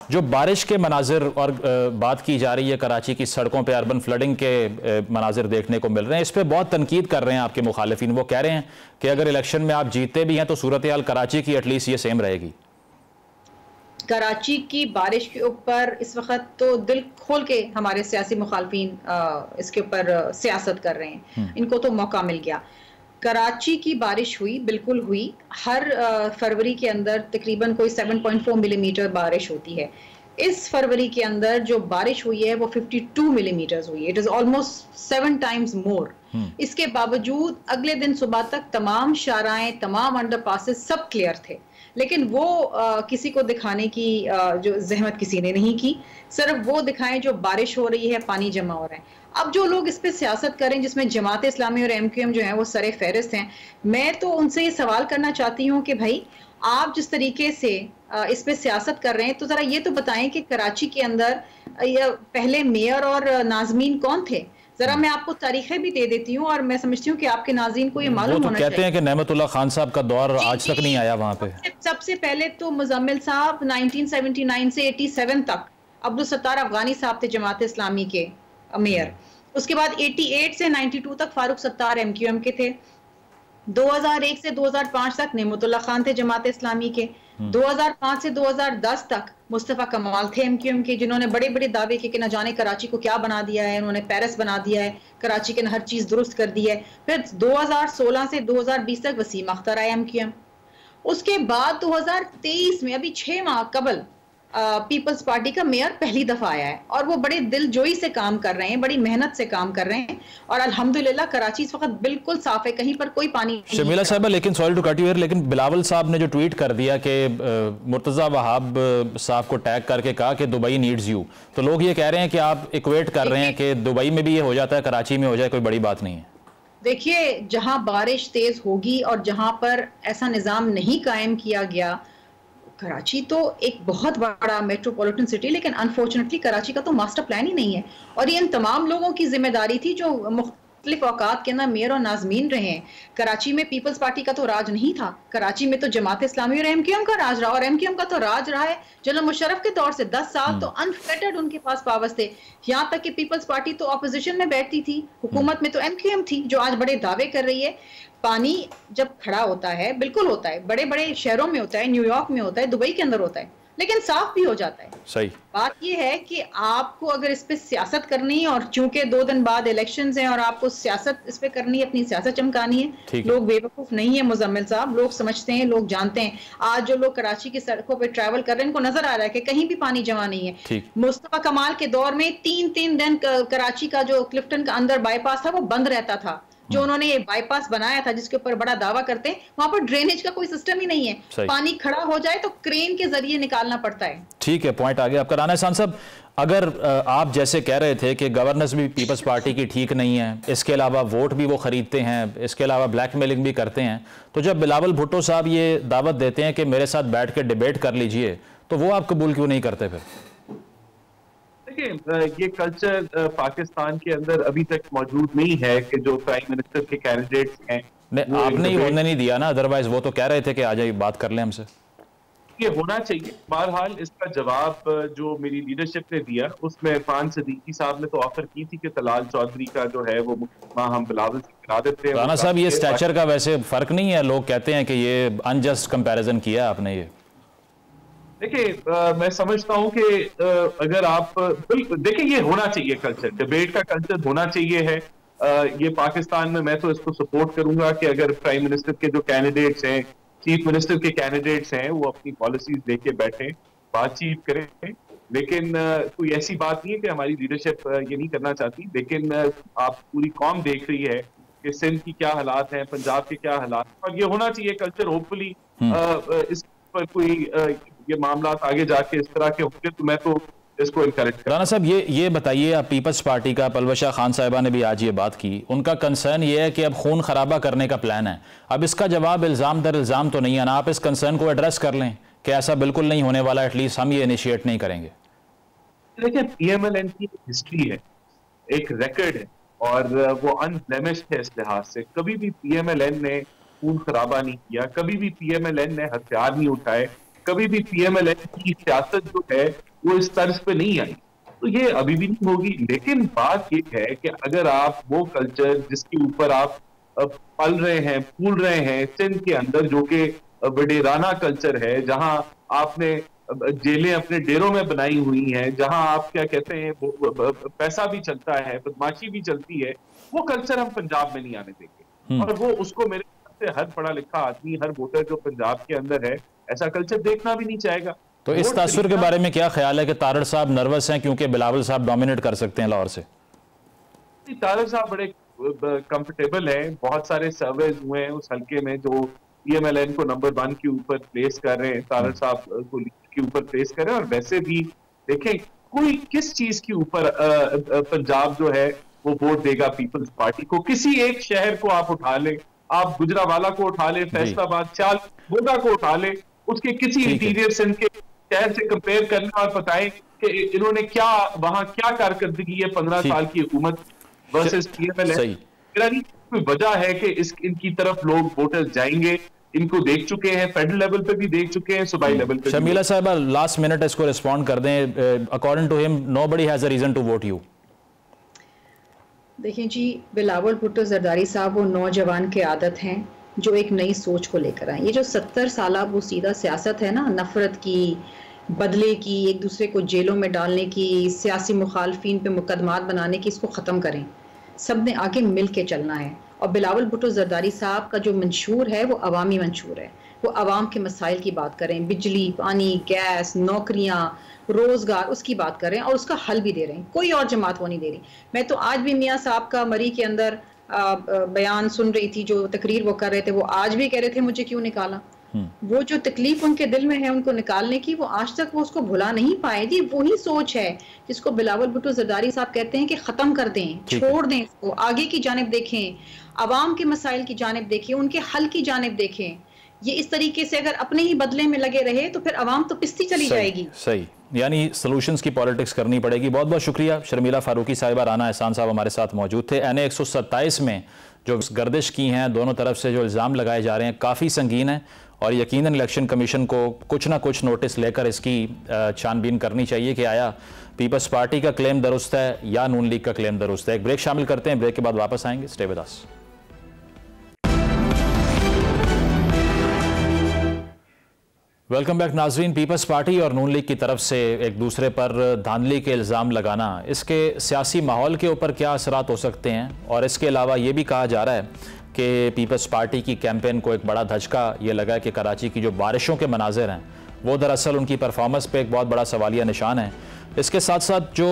जो बारिश के मनाजिर और बात की जा रही है, कराची की सड़कों पे अर्बन फ्लडिंग के मनाजिर देखने को मिल रहे हैं, इस पर बहुत तनकीद कर रहे हैं आपके मुखालिफिन। वो कह रहे हैं कि अगर इलेक्शन में आप जीतते भी हैं तो सूरत हाल कराची की एटलीस्ट ये सेम रहेगी। कराची की बारिश के ऊपर इस वक्त तो दिल खोल के हमारे सियासी मुखालफिन इसके ऊपर सियासत कर रहे हैं। इनको तो मौका मिल गया। कराची की बारिश हुई, बिल्कुल हुई। हर फरवरी के अंदर तकरीबन कोई 7.4 मिलीमीटर बारिश होती है। इस फरवरी के अंदर जो बारिश हुई है वो 52 मिलीमीटर हुई है। It is almost 7 times more. इसके बावजूद अगले दिन सुबह तक तमाम शाराएं, तमाम अंडरपासेस सब क्लियर थे, लेकिन वो किसी को दिखाने की जो जहमत किसी ने नहीं की। सिर्फ वो दिखाएं जो बारिश हो रही है, पानी जमा हो रहा है। अब जो लोग इस पे सियासत करें जिसमें जमात इस्लामी और MQM जो है वो सरे फहरिस्त हैं, मैं तो उनसे ये सवाल करना चाहती हूँ कि भाई आप जिस तरीके से इस पे सियासत कर रहे हैं तो जरा ये तो बताएं कि कराची के अंदर पहले मेयर और नाजमीन कौन थे। जरा मैं आपको तारीखें भी दे देती हूँ और मैं समझती हूँ कि आपके नाज़रीन को ये मालूम होना चाहिए। कहते हैं कि नेमतुल्लाह खान साहब का दौर आज तक नहीं आया वहां पे। सबसे पहले तो मुजम्मिल साहब 1979 से 87 तक अब्दुल सत्तार अफगानी साहब थे जमात इस्लामी के मेयर। उसके बाद 88 से 92 तक फारूक सत्तार MQM के थे। 2001 से 2005 तक नेमतुल्लाह खान थे जमात इस्लामी के। 2005 से 2010 तक मुस्तफ़ा कमाल थे MQM के, जिन्होंने बड़े बड़े दावे किए कि न जाने कराची को क्या बना दिया है, उन्होंने पेरिस बना दिया है, कराची के हर चीज दुरुस्त कर दी है। फिर 2016 से 2020 तक वसीम अख्तर आए MQM। उसके बाद 2023 में अभी 6 माह कबल पीपल्स पार्टी का मेयर पहली दफा आया है और वो बड़े दिलजोई से काम कर रहे हैं, बड़ी मेहनत से काम कर रहे हैं और अल्हम्दुलिल्लाह कराची इस वक्त बिल्कुल साफ है, कहीं पर कोई पानी नहीं। शमीला साहब, लेकिन sorry to cut you here, लेकिन बिलावल साहब ने जो ट्वीट कर दिया कि मुर्तजा वहाब साहब को टैग करके कहा कि दुबई नीड्स यू, तो लोग ये कह रहे हैं कि आप इक्वेट कर रहे हैं कि दुबई में भी ये हो जाता है, कराची में हो जाए, कोई बड़ी बात नहीं है। देखिए, जहां बारिश तेज होगी और जहां पर ऐसा निजाम नहीं कायम किया गया, कराची तो एक बहुत बड़ा मेट्रोपॉलिटन सिटी, लेकिन अनफॉर्चुनेटली कराची का तो मास्टर प्लान ही नहीं है और ये इन तमाम लोगों की जिम्मेदारी थी जो मुख्तलिफ औकात के अंदर मेयर और नाजमीन रहे हैं। कराची में पीपल्स पार्टी का तो राज नहीं था, कराची में तो जमात इस्लामी और MQM का राज रहा और MQM का तो राज रहा है जनरल मुशर्रफ के दौर से 10 साल तो अनफेटर्ड उनके पास पावर्स थे। यहाँ तक कि पीपल्स पार्टी तो ऑपोजिशन में बैठती थी, हुकूमत में तो MQM थी जो आज बड़े दावे कर रही है। पानी जब खड़ा होता है, बिल्कुल होता है, बड़े बड़े शहरों में होता है, न्यूयॉर्क में होता है, दुबई के अंदर होता है, लेकिन साफ भी हो जाता है। सही बात यह है कि आपको अगर इस पे सियासत करनी है और चूंकि 2 दिन बाद इलेक्शंस हैं और आपको सियासत इस पे करनी है, अपनी सियासत चमकानी है। लोग बेवकूफ नहीं है मुजम्मिल साहब, लोग समझते हैं, लोग जानते हैं। आज जो लोग कराची की सड़कों पे ट्रैवल कर रहे हैं, इनको नजर आ रहा है कि कहीं भी पानी जमा नहीं है। मुस्तफा कमाल के दौर में 3-3 दिन कराची का जो क्लिफ्टन का अंदर बाईपास था वो बंद रहता था। जो उन्होंने ये बाईपास बनाया था जिसके ऊपर बड़ा दावा करते हैं, वहां पर ड्रेनेज का कोई सिस्टम ही नहीं है। पानी खड़ा हो जाए तो क्रेन के जरिए निकालना पड़ता है। ठीक है, पॉइंट आ गया आपका। राना एहसान साहब, अगर आप जैसे कह रहे थे कि गवर्नेंस भी पीपल्स पार्टी की ठीक नहीं है, इसके अलावा वोट भी वो खरीदते हैं, इसके अलावा ब्लैकमेलिंग भी करते हैं, तो जब बिलावल भुट्टो साहब ये दावत देते हैं कि मेरे साथ बैठ के डिबेट कर लीजिए, तो वो आप कबूल क्यों नहीं करते फिर? ये कल्चर पाकिस्तान के अंदर अभी तक मौजूद नहीं है कि जो प्राइम मिनिस्टर के कैंडिडेट्स हैं, आपने ही होने नहीं दिया ना, अदरवाइज वो तो कह रहे थे कि आ जाइए बात कर लें हमसे। ये होना चाहिए। बहरहाल इसका जवाब जो मेरी लीडरशिप ने दिया, उसमें इरफान सदीकी साहब ने तो ऑफर की थी कि तलाल चौधरी का जो है वो हम बिलावल से करा देते हैं। राना साहब, ये स्टैचर का वैसे फर्क नहीं है, लोग कहते हैं कि ये अनजस्ट कंपैरिजन किया आपने। ये देखिए, मैं समझता हूं कि अगर आप देखिए, ये होना चाहिए कल्चर, डिबेट का कल्चर होना चाहिए है। ये पाकिस्तान में मैं तो इसको सपोर्ट करूंगा कि अगर प्राइम मिनिस्टर के जो कैंडिडेट्स हैं, चीफ मिनिस्टर के कैंडिडेट्स हैं, वो अपनी पॉलिसीज लेके बैठें, बातचीत करें। लेकिन कोई ऐसी बात नहीं है कि हमारी लीडरशिप ये नहीं करना चाहती। लेकिन आप पूरी कौम देख रही है कि सिंध की क्या हालात हैं, पंजाब के क्या हालात हैं, और ये होना चाहिए कल्चर। होपफुली इस पर कोई ये मामला आगे जाके इस तरह के होंगे तो मैं तो इसको इनकरेज करूं। राना साहब, ये बताइए, आप पीपल्स पार्टी का पलवशा खान साहिबा ने भी आज ये बात की, उनका कंसर्न ये है कि अब खून खराबा करने का प्लान है। अब इसका जवाब इल्जाम दर इल्जाम तो नहीं है ना, आप इस कंसर्न को एड्रेस कर लें कि ऐसा बिल्कुल नहीं होने वाला, एटलीस्ट हम ये इनिशिएट नहीं करेंगे। देखिए, PMLN की हिस्ट्री है, एक रिकॉर्ड है और वो अनब्लेमिश्ड है। इस लिहाज से कभी भी PMLN ने खून खराबा नहीं किया, कभी भी PMLN ने हथियार नहीं उठाए, कभी भी PMLN की सियासत जो है वो इस तर्ज पे नहीं आई, तो ये अभी भी नहीं होगी। लेकिन बात ये है कि अगर आप वो कल्चर जिसके ऊपर आप पल रहे हैं, फूल रहे हैं सिंध के अंदर, जो कि वडेराना कल्चर है, जहां आपने जेलें अपने डेरों में बनाई हुई हैं, जहां आप क्या कहते हैं पैसा भी चलता है, बदमाशी भी चलती है, वो कल्चर हम पंजाब में नहीं आने देंगे। और वो उसको मेरे ख्याल से हर पढ़ा लिखा आदमी, हर वोटर जो पंजाब के अंदर है, ऐसा कल्चर देखना भी नहीं चाहेगा। तो इस तासुर के बारे में क्या ख्याल है कि तारड़ साहब नर्वस हैं क्योंकि बिलावल साहब डोमिनेट कर सकते हैं लाहौर से? तारड़ साहब बड़े कंफर्टेबल हैं, बहुत सारे सर्वेज हुए हैं उस हल्के में जो PMLN को नंबर 1 के ऊपर प्लेस कर रहे हैं, तारड़ साहब को के ऊपर प्लेस कर रहे हैं। और वैसे भी देखें, कोई किस चीज के ऊपर पंजाब जो है वो वोट देगा पीपल्स पार्टी को? किसी एक शहर को आप उठा लें, आप गुजरावाला को उठा लें, फैसलाबाद, चाल, गोदा को उठा लें, उसके किसी इंटीरियर सिंध के शहर से कंपेयर करना और बताएं कि इन्होंने क्या वहां क्या कारकर्दगी है 15 साल की हुकूमत वर्सेस PMLN। मेरा नहीं कोई वजह है कि इनकी तरफ लोग वोटर्स जाएंगे, इनको देख चुके हैं, फेडरल लेवल पे भी देख चुके हैं, सूबाई लेवल पे। शर्मिला साहब लास्ट मिनट इसको रिस्पॉन्ड कर दें। According to him nobody has a reason to vote you. देखिए जी, बिलावल भुट्टो जरदारी साहब वो नौजवान के आदत हैं जो एक नई सोच को लेकर आए। ये जो 70 साल वो सीधा सियासत है ना, नफरत की, बदले की, एक दूसरे को जेलों में डालने की, सियासी मुखालफिन पे मुकदमात बनाने की, इसको ख़त्म करें। सब ने आगे मिल के चलना है। और बिलावल भुट्टो जरदारी साहब का जो मंशूर है वो अवामी मंशूर है। वो अवाम के मसाइल की बात करें, बिजली, पानी, गैस, नौकरियां, रोजगार, उसकी बात करें और उसका हल भी दे रहे हैं। कोई और जमात वो नहीं दे रही। मैं तो आज भी मियाँ साहब का मरी के अंदर बयान सुन रही थी, जो तकरीर वो कर रहे थे, वो आज भी कह रहे थे मुझे क्यों निकाला। वो जो तकलीफ उनके दिल में है उनको निकालने की, वो आज तक वो उसको भुला नहीं पाए। जी वही सोच है जिसको बिलावल भुट्टो जरदारी साहब कहते हैं कि खत्म कर दें, छोड़ दें इसको, आगे की जानिब देखें, अवाम के मसाइल की जानिब देखें, उनके हल की जानिब देखें। ये इस तरीके से अगर अपने ही बदले में लगे रहे तो फिर अवाम तो पिसती चली जाएगी। सही, यानी सॉल्यूशंस की पॉलिटिक्स करनी पड़ेगी। बहुत बहुत शुक्रिया शर्मिला फारूकी साहिबा, राना एहसान साहब हमारे साथ मौजूद थे। NA 127 में जो गर्दिश की हैं, दोनों तरफ से जो इल्ज़ाम लगाए जा रहे हैं काफ़ी संगीन है और यकीनन इलेक्शन कमीशन को कुछ ना कुछ नोटिस लेकर इसकी छानबीन करनी चाहिए कि आया पीपल्स पार्टी का क्लेम दुरुस्त है या नून लीग का क्लेम दुरुस्त है। एक ब्रेक शामिल करते हैं, ब्रेक के बाद वापस आएंगे। Stay with us. Welcome back नाजरीन। पीपल्स पार्टी और नून लीग की तरफ से एक दूसरे पर धांधली के इल्ज़ाम लगाना, इसके सियासी माहौल के ऊपर क्या असरात हो सकते हैं? और इसके अलावा ये भी कहा जा रहा है कि पीपल्स पार्टी की कैंपेन को एक बड़ा धचका ये लगा है कि कराची की जो बारिशों के मनाजिर हैं वो दरअसल उनकी परफॉर्मेंस पे एक बहुत बड़ा सवालिया निशान है। इसके साथ साथ जो